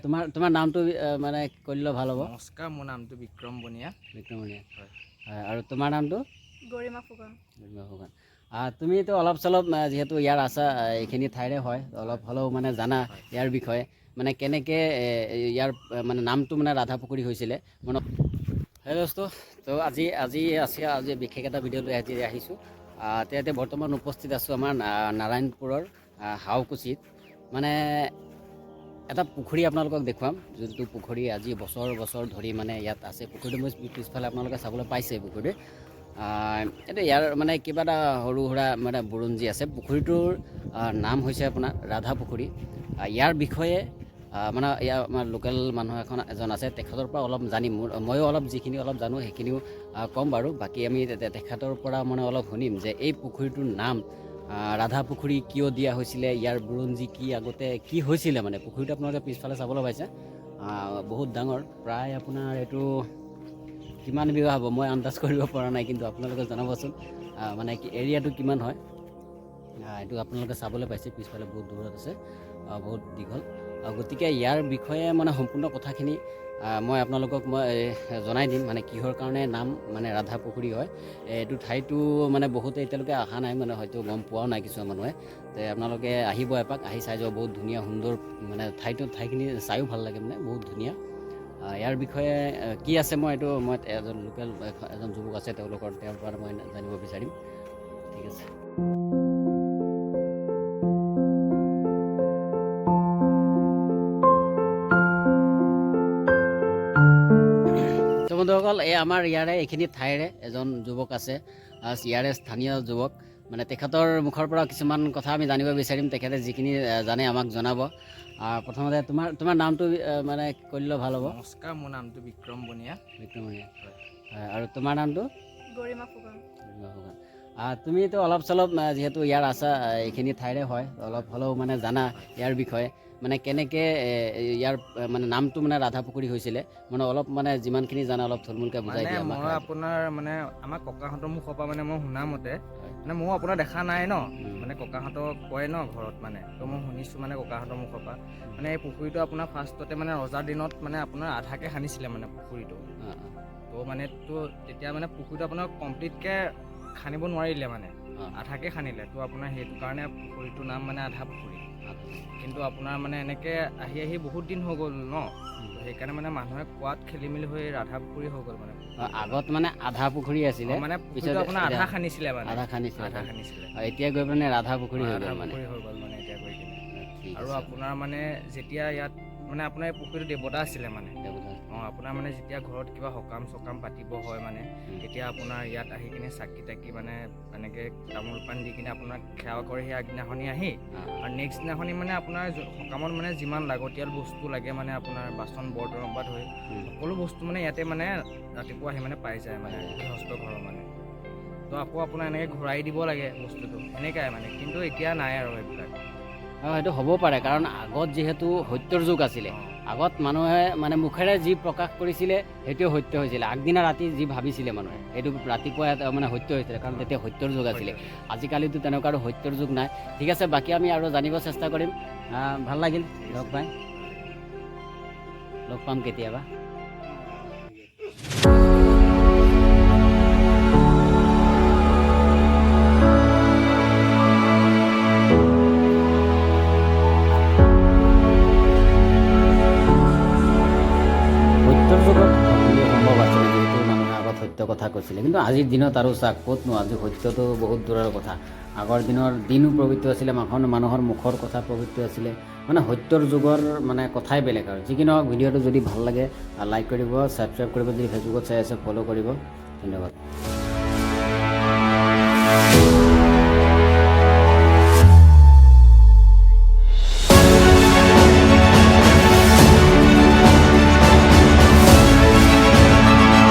তোমাৰ তোমাৰ নামটো মানে কৰিলে ভাল হ'ব। নমস্কাৰ, মোৰ নামটো বিক্ৰম বনিয়া। বিক্ৰম বনিয়া হয়। আৰু তোমাৰ নামটো? গৰিমা ফুকন। গৰিমা ফুকন। তুমিতো অলপ চলপ যিহেতু ইয়াৰ আছা, এইখিনি ঠাইৰে হয়, অলপ হ'লেও মানে জানা ইয়াৰ বিষয়ে, মানে কেনেকৈ ইয়াৰ মানে নামটো মানে ৰাধাপুখুৰী হৈছিলে মানে। সেই বস্তু তো আজি বিশেষ এটা ভিডিঅ' লৈ আহিছোঁ। এতিয়া বৰ্তমান উপস্থিত আছোঁ আমাৰ নাৰায়ণপুৰৰ হাওকুচিত। মানে এটা পুখুৰী আপোনালোকক দেখুৱাম, যোনটো পুখুৰী আজি বছৰ বছৰ ধৰি মানে ইয়াত আছে। পুখুৰীটো মই পিছফালে আপোনালোকে চাবলৈ পাইছে পুখুৰীটো। এইটো ইয়াৰ মানে কিবা এটা সৰু সুৰা মানে বুৰঞ্জী আছে। পুখুৰীটোৰ নাম হৈছে আপোনাৰ ৰাধা পুখুৰী। ইয়াৰ বিষয়ে মানে ইয়াৰ আমাৰ লোকেল মানুহ এজন আছে, তেখেতৰ পৰা অলপ জানিম। ময়ো অলপ যিখিনি অলপ জানো সেইখিনিও ক'ম বাৰু। বাকী আমি তেখেতৰ পৰা মানে অলপ শুনিম যে এই পুখুৰীটোৰ নাম ৰাধা পুখুৰী কিয় দিয়া হৈছিলে, ইয়াৰ বুৰঞ্জী কি, আগতে কি হৈছিলে। মানে পুখুৰীটো আপোনালোকে পিছফালে চাবলৈ পাইছে, বহুত ডাঙৰ। প্ৰায় আপোনাৰ এইটো কিমান বিঘা হ'ব মই আন্দাজ কৰিব পৰা নাই, কিন্তু আপোনালোকে জনাবচোন মানে কি এৰিয়াটো কিমান হয়। এইটো আপোনালোকে চাবলৈ পাইছে, পিছফালে বহুত দূৰত আছে, বহুত দীঘল। গতিকে ইয়াৰ বিষয়ে মানে সম্পূৰ্ণ কথাখিনি মই আপোনালোকক জনাই দিম, মানে কিহৰ কাৰণে নাম মানে ৰাধা পুখুৰী হয়। এইটো ঠাইতো মানে বহুতে এতিয়ালৈকে অহা নাই, মানে হয়তো গম পোৱাও নাই কিছুমান মানুহে। আপোনালোকে আহিব এপাক, আহি চাই যাব। বহুত ধুনীয়া সুন্দৰ মানে ঠাইখিনি চায়ো ভাল লাগে, মানে বহুত ধুনীয়া। ইয়াৰ বিষয়ে কি আছে মই এজন লোকেল এজন যুৱক আছে, তেওঁৰ পৰা মই জানিব বিচাৰিম। ঠিক আছে। বন্ধুসকল, এই আমাৰ ইয়াৰে এইখিনি ঠাইৰে এজন যুৱক আছে, ইয়াৰে স্থানীয় যুৱক। মানে তেখেতৰ মুখৰ পৰা কিছুমান কথা আমি জানিব বিচাৰিম। তেখেতে যিখিনি জানে আমাক জনাব। প্ৰথমতে তোমাৰ নামটো মানে কৰিলে ভাল হ'ব। নমস্কাৰ, মোৰ নামটো বিক্ৰম বনিয়া। বিক্ৰম বনিয়া আৰু তোমাৰ নামটো? গৰিমা ফুকন। গৰিমা ফুকন। তুমিতো অলপ চলপ যিহেতু ইয়াৰ আছা, এইখিনি ঠাইৰে হয়, অলপ হ'লেও মানে জানা ইয়াৰ বিষয়ে, মানে কেনেকৈ ইয়াৰ মানে নামটো মানে ৰাধা পুখুৰী হৈছিলে, মানে অলপ মানে যিমানখিনি জানা অলপ থুলমূলকৈ বুজাই দিয়া। মই আপোনাৰ মানে আমাৰ ককাহঁতৰ মুখৰ পৰা মানে মই শুনা মতে, মানে ময়ো আপোনাৰ দেখা নাই ন, মানে ককাহঁতক কয় ন ঘৰত, মানে তো মই শুনিছোঁ মানে ককাহঁতৰ মুখৰ পৰা। মানে এই পুখুৰীটো আপোনাৰ ফাৰ্ষ্টতে মানে ৰজাৰ দিনত মানে আপোনাৰ আধাকে খান্দিছিলে মানে পুখুৰীটো। তো মানে তেতিয়া মানে পুখুৰীটো আপোনাৰ কমপ্লিটকৈ খান্দিব নোৱাৰিলে, মানে আধাকে খান্দিলে। তো আপোনাৰ সেইটো কাৰণে পুখুৰীটোৰ নাম মানে আধা পুখুৰী। কিন্তু আপোনাৰ মানে এনেকৈ আহি বহুত দিন হৈ গ'ল ন, সেইকাৰণে মানে মানুহে কোৱাত খেলি মেলি হৈ ৰাধা পুখুৰী হৈ গ'ল। মানে আগত মানে আধা পুখুৰী আছিলে, মানে পিছত আপোনাৰ আধা খান্দিছিলে, মানে আধা খান্দিছিলে, এতিয়া গৈ মানে ৰাধা পুখুৰী হৈ গ'ল মানে এতিয়া গৈ কিনে। আৰু আপোনাৰ মানে যেতিয়া ইয়াত মানে আপোনাৰ এই পুখুৰীটো দেৱতা আছিলে মানে। আপোনাৰ মানে যেতিয়া ঘৰত কিবা সকাম চকাম পাতিব হয়, মানে তেতিয়া আপোনাৰ ইয়াত আহি কিনে চাকি তাকি মানে এনেকৈ তামোল পাণ দি কিনে আপোনাক সেৱা কৰে সেই আগদিনাখনি আহি। আৰু নেক্সট দিনাখনি মানে আপোনাৰ সকামত মানে যিমান লাগতিয়াল বস্তু লাগে, মানে আপোনাৰ বাচন বৰ্তনৰ পৰা ধৰি সকলো বস্তু মানে ইয়াতে মানে ৰাতিপুৱা আহি মানে পাই যায়, মানে গৃহস্থ ঘৰৰ মানে। তো আকৌ আপোনাৰ এনেকৈ ঘূৰাই দিব লাগে বস্তুটো, এনেকুৱাই মানে। কিন্তু এতিয়া নাই আৰু এইবিলাক। সেইটো হ'ব পাৰে, কাৰণ আগত যিহেতু সত্যৰ যুগ আছিলে, আগত মানুহে মানে মুখেৰে যি প্ৰকাশ কৰিছিলে সেইটোৱে সত্য হৈছিলে। আগদিনা ৰাতি যি ভাবিছিলে মানুহে, সেইটো ৰাতিপুৱা মানে সত্য হৈছিলে, কাৰণ তেতিয়া সত্যৰ যুগ আছিলে। আজিকালিতো তেনেকুৱা আৰু সত্যৰ যুগ নাই। ঠিক আছে, বাকী আমি আৰু জানিব চেষ্টা কৰিম। ভাল লাগিল লগ পাম কেতিয়াবা। কথা কৈছিলে, কিন্তু আজিৰ দিনত আৰু চাওক ক'তনো, আজি সত্যটো বহুত দূৰৰ কথা। আগৰ দিনৰ দিনো পবিত্ৰ আছিলে, মানুহৰ মুখৰ কথা পবিত্ৰ আছিলে, মানে সত্যৰ যুগৰ মানে কথাই বেলেগ আৰু। যিকি নহওক, ভিডিঅ'টো যদি ভাল লাগে লাইক কৰিব, ছাবস্ক্ৰাইব কৰিব, যদি ফেচবুকত চাই আছে ফ'ল' কৰিব। ধন্যবাদ।